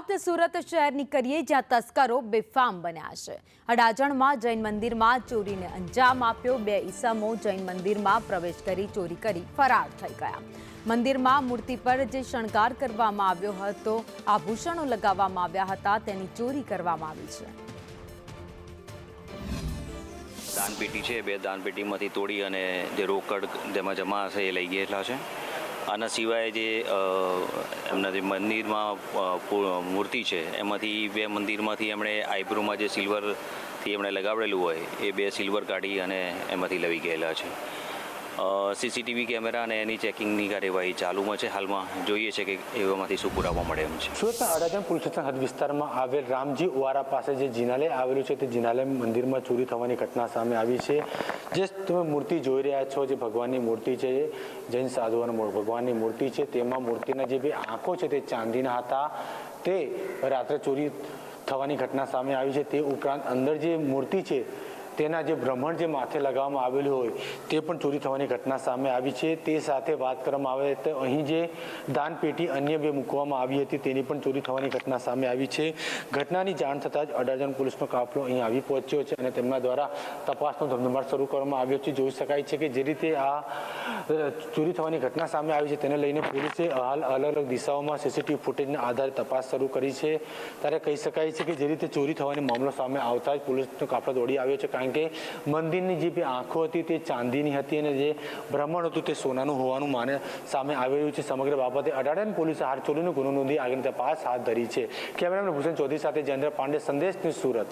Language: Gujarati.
વાત સુરત શહેરની કરીએ, જ્યાં તસ્કરો બેફામ બન્યા છે। અડાજણમાં જૈન મંદિરમાં ચોરીને અંજામ આપ્યો। 2 ઈસમો જૈન મંદિરમાં પ્રવેશ કરી ચોરી કરી ફરાર થઈ ગયા। મંદિરમાં મૂર્તિ પર જે શણગાર કરવામાં આવ્યો હતો, આભૂષણો લગાવવામાં આવ્યા હતા, તેની ચોરી કરવામાં આવી છે। દાનપેટી છે, 2 દાનપેટીમાંથી તોડી અને જે રોકડ જેમાં જમા હશે એ લઈ ગયેલા છે। આના સિવાય જે એમના જે મંદિરમાં મૂર્તિ છે એમાંથી 2 મંદિરમાંથી એમણે આઈબ્રોમાં જે સિલ્વરથી એમણે લગાવેલું હોય એ 2 સિલ્વર કાઢી અને એમાંથી લઈ ગયેલા છે। સીસીટીવી કેમેરા અને એની ચેકિંગની કાર્યવાહી ચાલુમાં છે। હાલમાં જોઈએ છે કે એમાંથી શું પુરાવા મળે એમ છે। સુરતના અડાજણ પોલીસ સ્ટેશન હદ વિસ્તારમાં આવેલ રામજી ઓવારા પાસે જે જિનાલય આવેલું છે તે જિનાલય મંદિરમાં ચોરી થવાની ઘટના સામે આવી છે। જે તમે મૂર્તિ જોઈ રહ્યા છો, જે ભગવાનની મૂર્તિ છે, જૈન સાધુઓના ભગવાનની મૂર્તિ છે, તેમાં મૂર્તિના જે 2 આંખો છે તે ચાંદીના હતા। તે રાત્રે ચોરી થવાની ઘટના સામે આવી છે। તે ઉપરાંત અંદર જે મૂર્તિ છે તેના જે બ્રહ્મણ જે માથે લગાવવામાં આવેલું હોય તે પણ ચોરી થવાની ઘટના સામે આવી છે। તે સાથે વાત કરવામાં આવે તો અહીં જે દાનપેટી અન્ય 2 મૂકવામાં આવી હતી તેની પણ ચોરી થવાની ઘટના સામે આવી છે। ઘટનાની જાણ થતાં જ અડાજણ પોલીસનો કાફલો અહીં આવી પહોંચ્યો છે અને તેમના દ્વારા તપાસનો ધમધમાટ શરૂ કરવામાં આવ્યો છે। જોઈ શકાય છે કે જે રીતે આ ચોરી થવાની ઘટના સામે આવી છે તેને લઈને પોલીસે હાલ અલગ અલગ દિશાઓમાં સીસીટીવી ફૂટેજના આધારે તપાસ શરૂ કરી છે। ત્યારે કહી શકાય છે કે જે રીતે ચોરી થવાનો મામલો સામે આવતા જ પોલીસનો કાફલો દોડી આવ્યો છે, કારણ કે મંદિરની જે 2 આંખો હતી તે ચાંદીની હતી અને જે બ્રાહ્મણ હતું તે સોનાનું હોવાનું સામે આવેલું છે। સમગ્ર બાબતે અડાજણ પોલીસે હાલ ચોરીનો ગુનો નોંધી આગળની તપાસ હાથ ધરી છે। કેમેરામેન ભૂષણ ચૌધરી સાથે જયેન્દ્ર પાંડે, સંદેશ ન્યૂઝ, સુરત।